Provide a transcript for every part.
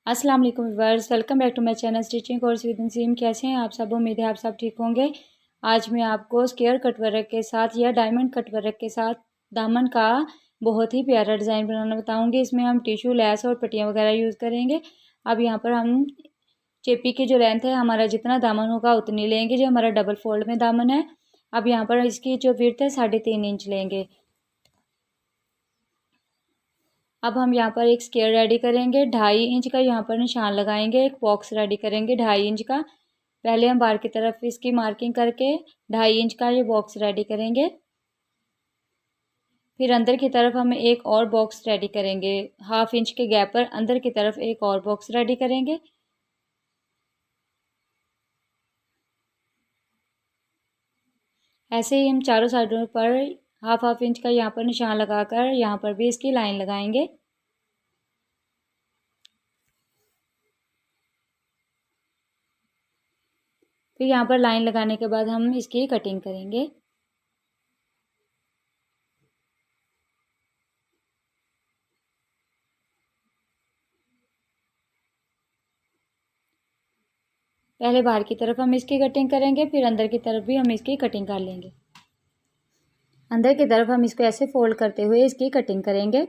अस्सलाम वालेकुम viewers, welcome back to my channel stitching course with Naseem. कैसे हैं आप सब? उम्मीद है आप सब ठीक होंगे। आज मैं आपको स्क्वायर कट वर्क के साथ या डायमंड कट वर्क के साथ दामन का बहुत ही प्यारा डिज़ाइन बनाना बताऊंगी। इसमें हम टिश्यू, लैस और पट्टियाँ वगैरह यूज़ करेंगे। अब यहाँ पर हम चेपी की जो लेंथ है, हमारा जितना दामन होगा उतनी लेंगे। जो हमारा डबल फोल्ड में दामन है, अब यहाँ पर इसकी जो विड्थ है 3.5 इंच लेंगे। अब हम यहाँ पर एक स्क्वायर रेडी करेंगे। 2.5 इंच का यहाँ पर निशान लगाएंगे। एक बॉक्स रेडी करेंगे 2.5 इंच का। पहले हम बाहर की तरफ इसकी मार्किंग करके 2.5 इंच का ये बॉक्स रेडी करेंगे। फिर अंदर की तरफ हम एक और बॉक्स रेडी करेंगे। 1/2 इंच के गैप पर अंदर की तरफ एक और बॉक्स रेडी करेंगे। ऐसे ही हम चारों साइडों पर 1/2 इंच का यहाँ पर निशान लगाकर यहाँ पर भी इसकी लाइन लगाएंगे। फिर यहाँ पर लाइन लगाने के बाद हम इसकी कटिंग करेंगे। पहले बाहर की तरफ हम इसकी कटिंग करेंगे, फिर अंदर की तरफ भी हम इसकी कटिंग कर लेंगे। अंदर की तरफ हम इसको ऐसे फोल्ड करते हुए इसकी कटिंग करेंगे।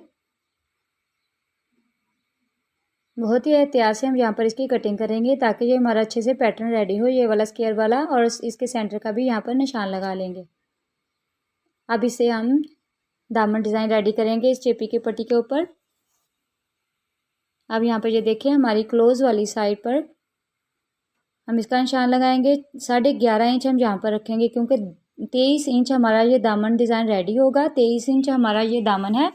बहुत ही एहतियात से हम यहाँ पर इसकी कटिंग करेंगे ताकि ये हमारा अच्छे से पैटर्न रेडी हो, ये वाला स्क्वायर वाला, और इसके सेंटर का भी यहाँ पर निशान लगा लेंगे। अब इसे हम दामन डिज़ाइन रेडी करेंगे इस चेपी की पट्टी के ऊपर। अब यहाँ पर ये देखिए, हमारी क्लोज वाली साइड पर हम इसका निशान लगाएंगे। 11.5 इंच हम यहाँ पर रखेंगे क्योंकि 23 इंच हमारा ये दामन डिज़ाइन रेडी होगा। 23 इंच हमारा ये दामन है।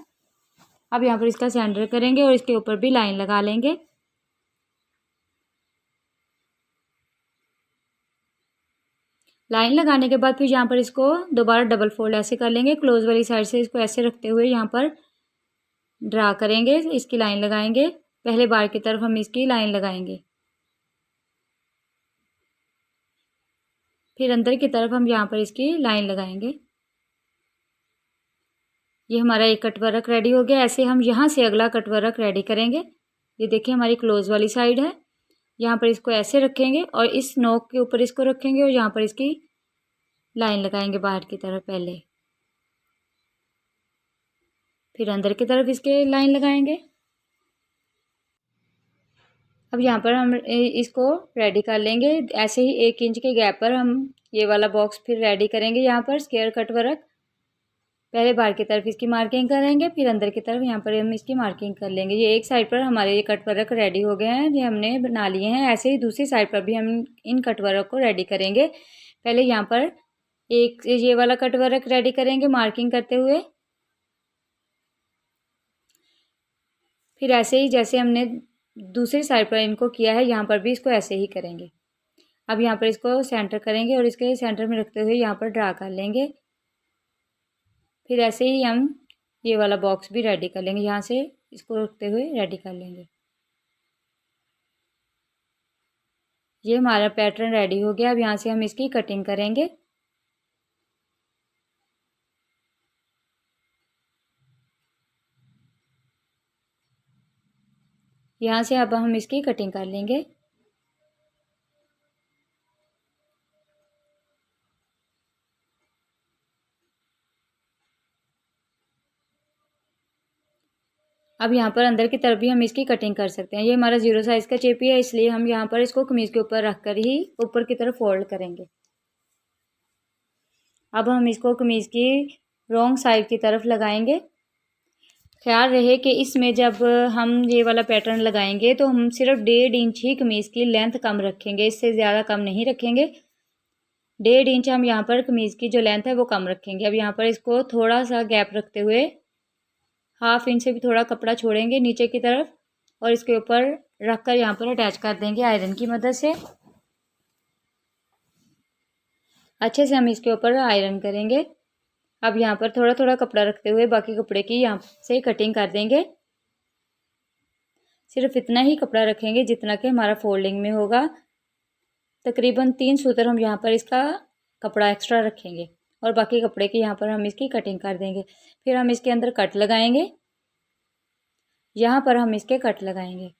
अब यहाँ पर इसका सेंटर करेंगे और इसके ऊपर भी लाइन लगा लेंगे। लाइन लगाने के बाद फिर यहाँ पर इसको दोबारा डबल फोल्ड ऐसे कर लेंगे। क्लोज वाली साइड से इसको ऐसे रखते हुए यहाँ पर ड्रा करेंगे, इसकी लाइन लगाएंगे। पहले बार की तरफ हम इसकी लाइन लगाएंगे, फिर अंदर की तरफ हम यहाँ पर इसकी लाइन लगाएंगे। ये हमारा एक कट वर्क रेडी हो गया। ऐसे हम यहाँ से अगला कट वर्क रेडी करेंगे। ये देखिए, हमारी क्लोज वाली साइड है। यहाँ पर इसको ऐसे रखेंगे और इस नोक के ऊपर इसको रखेंगे और यहाँ पर इसकी लाइन लगाएंगे बाहर की तरफ पहले, फिर अंदर की तरफ इसके लाइन लगाएंगे। अब यहाँ पर हम इसको रेडी कर लेंगे। ऐसे ही 1 इंच के गैप पर हम ये वाला बॉक्स फिर रेडी करेंगे। यहाँ पर स्क्वायर कट वर्क पहले बाहर की तरफ इसकी मार्किंग करेंगे, फिर अंदर की तरफ यहाँ पर हम इसकी मार्किंग कर लेंगे। ये एक साइड पर हमारे ये कट वर्क रेडी हो गए हैं, ये हमने बना लिए हैं। ऐसे ही दूसरी साइड पर भी हम इन कट वर्क को रेडी करेंगे। पहले यहाँ पर एक ये वाला कट वर्क रेडी करेंगे मार्किंग करते हुए। फिर ऐसे ही जैसे हमने दूसरी साइड पर इनको किया है, यहाँ पर भी इसको ऐसे ही करेंगे। अब यहाँ पर इसको सेंटर करेंगे और इसके सेंटर में रखते हुए यहाँ पर ड्रा कर लेंगे। फिर ऐसे ही हम ये वाला बॉक्स भी रेडी कर लेंगे, यहाँ से इसको रखते हुए रेडी कर लेंगे। ये हमारा पैटर्न रेडी हो गया। अब यहाँ से हम इसकी कटिंग करेंगे। यहाँ से अब हम इसकी कटिंग कर लेंगे। अब यहाँ पर अंदर की तरफ भी हम इसकी कटिंग कर सकते हैं। ये हमारा 0 साइज़ का चेपी है, इसलिए हम यहाँ पर इसको कमीज़ के ऊपर रख कर ही ऊपर की तरफ फोल्ड करेंगे। अब हम इसको कमीज़ की रॉन्ग साइड की तरफ लगाएंगे। ख्याल रहे कि इसमें जब हम ये वाला पैटर्न लगाएंगे तो हम सिर्फ 1.5 इंच ही कमीज़ की लेंथ कम रखेंगे, इससे ज़्यादा कम नहीं रखेंगे। 1.5 इंच हम यहाँ पर कमीज़ की जो लेंथ है वो कम रखेंगे। अब यहाँ पर इसको थोड़ा सा गैप रखते हुए 1/2 इंच से भी थोड़ा कपड़ा छोड़ेंगे नीचे की तरफ और इसके ऊपर रख कर यहाँ पर अटैच कर देंगे आयरन की मदद से। अच्छे से हम इसके ऊपर आयरन करेंगे। अब यहाँ पर थोड़ा थोड़ा कपड़ा रखते हुए बाकी कपड़े की यहाँ से कटिंग कर देंगे। सिर्फ इतना ही कपड़ा रखेंगे जितना कि हमारा फोल्डिंग में होगा। तकरीबन 3 सूत्र हम यहाँ पर इसका कपड़ा एक्स्ट्रा रखेंगे और बाकी कपड़े की यहाँ पर हम इसकी कटिंग कर देंगे। फिर हम इसके अंदर कट लगाएंगे, यहाँ पर हम इसके कट लगाएंगे।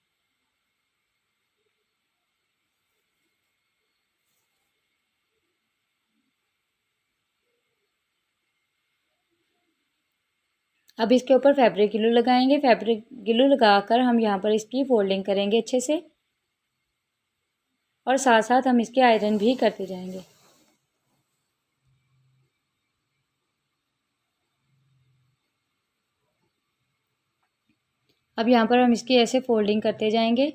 अब इसके ऊपर फैब्रिक ग्लू लगाएंगे। फैब्रिक ग्लू लगाकर हम यहाँ पर इसकी फोल्डिंग करेंगे अच्छे से, और साथ साथ हम इसकी आयरन भी करते जाएंगे। अब यहाँ पर हम इसकी ऐसे फोल्डिंग करते जाएंगे,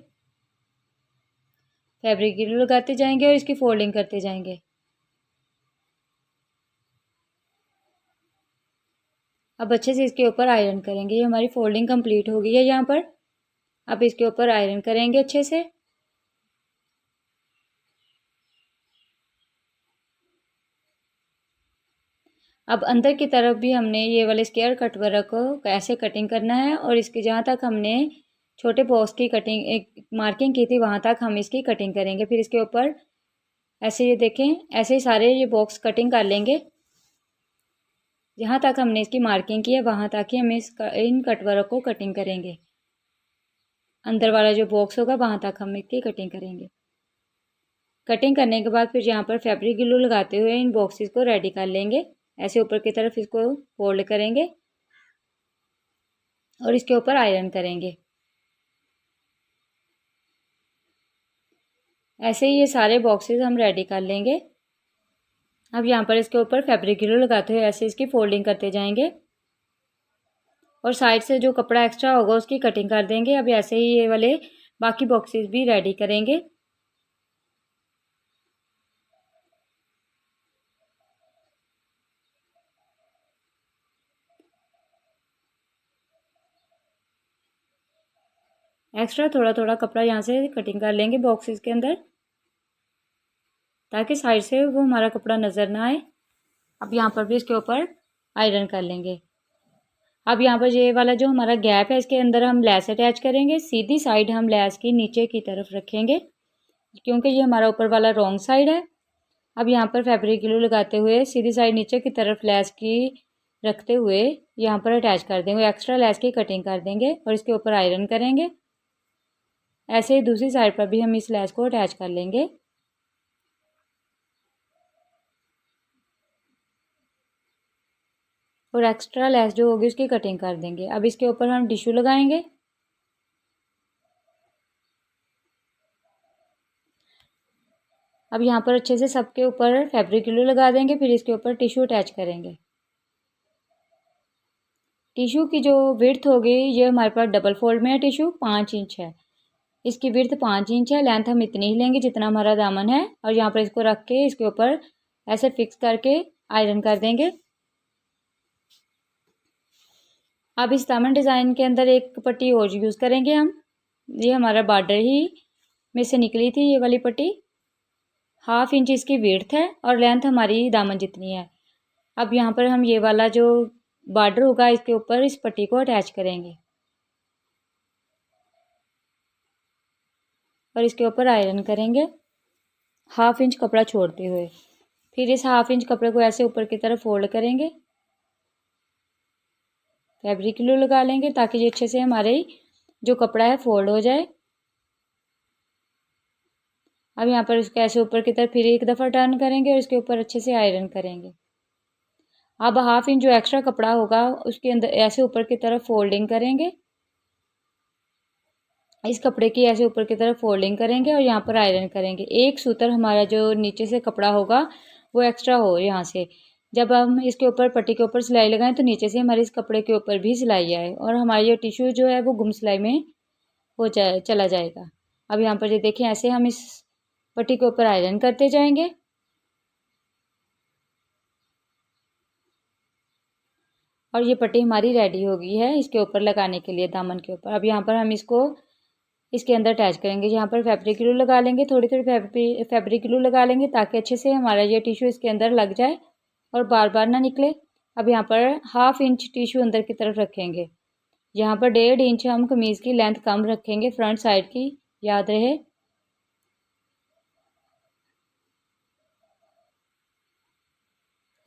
फैब्रिक ग्लू लगाते जाएंगे और इसकी फोल्डिंग करते जाएंगे। अब अच्छे से इसके ऊपर आयरन करेंगे। ये हमारी फोल्डिंग कंप्लीट हो गई है यहाँ पर। अब इसके ऊपर आयरन करेंगे अच्छे से। अब अंदर की तरफ भी हमने ये वाले स्क्वायर कट वर्क को ऐसे कटिंग करना है, और इसके जहाँ तक हमने छोटे बॉक्स की कटिंग एक मार्किंग की थी वहाँ तक हम इसकी कटिंग करेंगे। फिर इसके ऊपर ऐसे, ये देखें, ऐसे ही सारे ये बॉक्स कटिंग कर लेंगे। जहाँ तक हमने इसकी मार्किंग की है वहाँ तक ही हम इन कट वर्क को कटिंग करेंगे। अंदर वाला जो बॉक्स होगा वहाँ तक हम इसकी कटिंग करेंगे। कटिंग करने के बाद फिर यहाँ पर फैब्रिक ग्लू लगाते हुए इन बॉक्सेस को रेडी कर लेंगे। ऐसे ऊपर की तरफ इसको फोल्ड करेंगे और इसके ऊपर आयरन करेंगे। ऐसे ही ये सारे बॉक्सेस हम रेडी कर लेंगे। अब यहाँ पर इसके ऊपर फैब्रिक ग्लू लगाते हुए ऐसे इसकी फोल्डिंग करते जाएंगे, और साइड से जो कपड़ा एक्स्ट्रा होगा उसकी कटिंग कर देंगे। अब ऐसे ही ये वाले बाकी बॉक्सेस भी रेडी करेंगे। एक्स्ट्रा थोड़ा थोड़ा कपड़ा यहाँ से कटिंग कर लेंगे बॉक्सेस के अंदर, ताकि साइड से वो हमारा कपड़ा नज़र ना आए। अब यहाँ पर भी इसके ऊपर आयरन कर लेंगे। अब यहाँ पर ये वाला जो हमारा गैप है इसके अंदर हम लेस अटैच करेंगे। सीधी साइड हम लेस की नीचे की तरफ रखेंगे, क्योंकि ये हमारा ऊपर वाला रॉन्ग साइड है। अब यहाँ पर फैब्रिक ग्लू लगाते हुए सीधी साइड नीचे की तरफ लेस की रखते हुए यहाँ पर अटैच कर देंगे। एक्स्ट्रा लेस की कटिंग कर देंगे और इसके ऊपर आयरन करेंगे। ऐसे ही दूसरी साइड पर भी हम इस लेस को अटैच कर लेंगे। और एक्स्ट्रा लेस जो होगी उसकी कटिंग कर देंगे। अब इसके ऊपर हम टिश्यू लगाएंगे। अब यहाँ पर अच्छे से सबके ऊपर फैब्रिक ग्लू लगा देंगे, फिर इसके ऊपर टिश्यू अटैच करेंगे। टिश्यू की जो विड्थ होगी, ये हमारे पास डबल फोल्ड में है टिश्यू, 5 इंच है। इसकी विड्थ 5 इंच है। लेंथ हम इतनी ही लेंगे जितना हमारा दामन है, और यहाँ पर इसको रख के इसके ऊपर ऐसे फिक्स करके आयरन कर देंगे। अब इस दामन डिज़ाइन के अंदर एक पट्टी और यूज़ करेंगे हम। ये हमारा बॉर्डर ही में से निकली थी ये वाली पट्टी। 1/2 इंच इसकी विड्थ है और लेंथ हमारी दामन जितनी है। अब यहाँ पर हम ये वाला जो बॉर्डर होगा इसके ऊपर इस पट्टी को अटैच करेंगे और इसके ऊपर आयरन करेंगे 1/2 इंच कपड़ा छोड़ते हुए। फिर इस 1/2 इंच कपड़े को ऐसे ऊपर की तरफ फोल्ड करेंगे, फैब्रिक ग्लू लगा लेंगे ताकि ये अच्छे से हमारे जो कपड़ा है फोल्ड हो जाए। अब यहाँ पर इसको ऐसे ऊपर की तरफ फिर एक दफ़ा टर्न करेंगे और इसके ऊपर अच्छे से आयरन करेंगे। अब 1/2 इंच जो एक्स्ट्रा कपड़ा होगा उसके अंदर ऐसे ऊपर की तरफ फोल्डिंग करेंगे। इस कपड़े की ऐसे ऊपर की तरफ फोल्डिंग करेंगे और यहाँ पर आयरन करेंगे। एक सूतर हमारा जो नीचे से कपड़ा होगा वो एक्स्ट्रा हो यहाँ से। जब हम इसके ऊपर पट्टी के ऊपर सिलाई लगाएं तो नीचे से हमारे इस कपड़े के ऊपर भी सिलाई आए और हमारा ये टिश्यू जो है वो गुम सिलाई में हो जाए चला जाएगा। अब यहाँ पर ये देखें, ऐसे हम इस पट्टी के ऊपर आयरन करते जाएंगे। और ये पट्टी हमारी रेडी हो गई है इसके ऊपर लगाने के लिए, दामन के ऊपर। अब यहाँ पर हम इसको इसके अंदर अटैच करेंगे। यहाँ पर फैब्रिक ग्लू लगा लेंगे, थोड़ी थोड़ी फैब्रिक ग्लू लगा लेंगे ताकि अच्छे से हमारा ये टिश्यू इसके अंदर लग जाए और बार बार ना निकले। अब यहाँ पर 1/2 इंच टिश्यू अंदर की तरफ रखेंगे। यहाँ पर 1.5 इंच हम कमीज़ की लेंथ कम रखेंगे फ्रंट साइड की, याद रहे।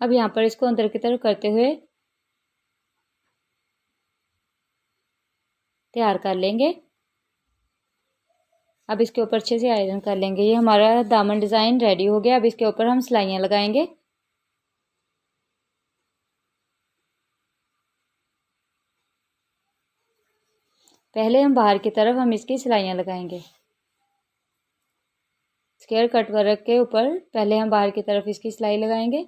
अब यहाँ पर इसको अंदर की तरफ करते हुए तैयार कर लेंगे। अब इसके ऊपर अच्छे से आयरन कर लेंगे। ये हमारा दामन डिज़ाइन रेडी हो गया। अब इसके ऊपर हम सिलाइयाँ लगाएंगे। पहले हम बाहर की तरफ हम इसकी सिलाइयाँ लगाएंगे। स्क्वायर कट वर्क के ऊपर पहले हम बाहर की तरफ इसकी सिलाई लगाएंगे।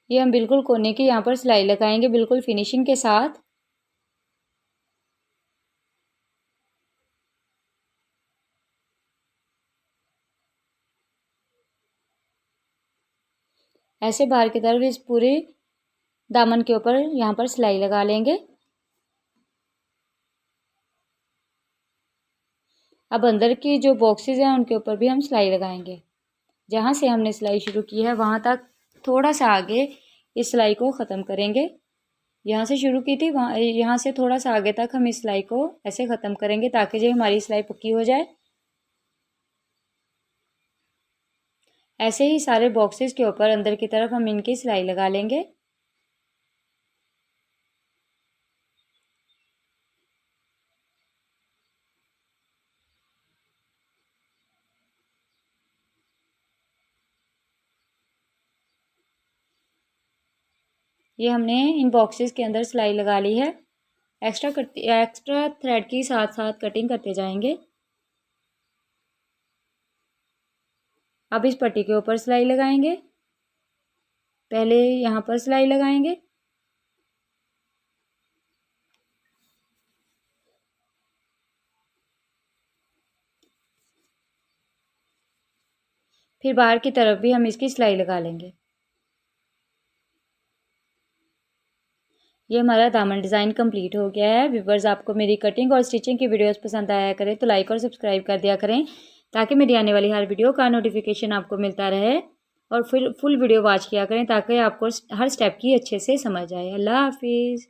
ये हम बिल्कुल कोने की यहाँ पर सिलाई लगाएंगे, बिल्कुल फिनिशिंग के साथ। ऐसे बाहर की तरफ इस पूरे दामन के ऊपर यहाँ पर सिलाई लगा लेंगे। अब अंदर की जो बॉक्सेस हैं उनके ऊपर भी हम सिलाई लगाएंगे। जहाँ से हमने सिलाई शुरू की है वहाँ तक थोड़ा सा आगे इस सिलाई को ख़त्म करेंगे। यहाँ से शुरू की थी वहाँ, यहाँ से थोड़ा सा आगे तक हम इस सिलाई को ऐसे ख़त्म करेंगे ताकि जो हमारी सिलाई पक्की हो जाए। ऐसे ही सारे बॉक्सेस के ऊपर अंदर की तरफ हम इनकी सिलाई लगा लेंगे। ये हमने इन बॉक्सेस के अंदर सिलाई लगा ली है। एक्स्ट्रा थ्रेड की साथ साथ कटिंग करते जाएंगे। अब इस पट्टी के ऊपर सिलाई लगाएंगे। पहले यहाँ पर सिलाई लगाएंगे, फिर बाहर की तरफ भी हम इसकी सिलाई लगा लेंगे। ये हमारा दामन डिज़ाइन कंप्लीट हो गया है। व्यूअर्स, आपको मेरी कटिंग और स्टिचिंग की वीडियोस पसंद आया करें तो लाइक और सब्सक्राइब कर दिया करें ताकि मेरी आने वाली हर वीडियो का नोटिफिकेशन आपको मिलता रहे। और फिर फुल वीडियो वॉच किया करें ताकि आपको हर स्टेप की अच्छे से समझ आए। अल्लाह हाफिज़।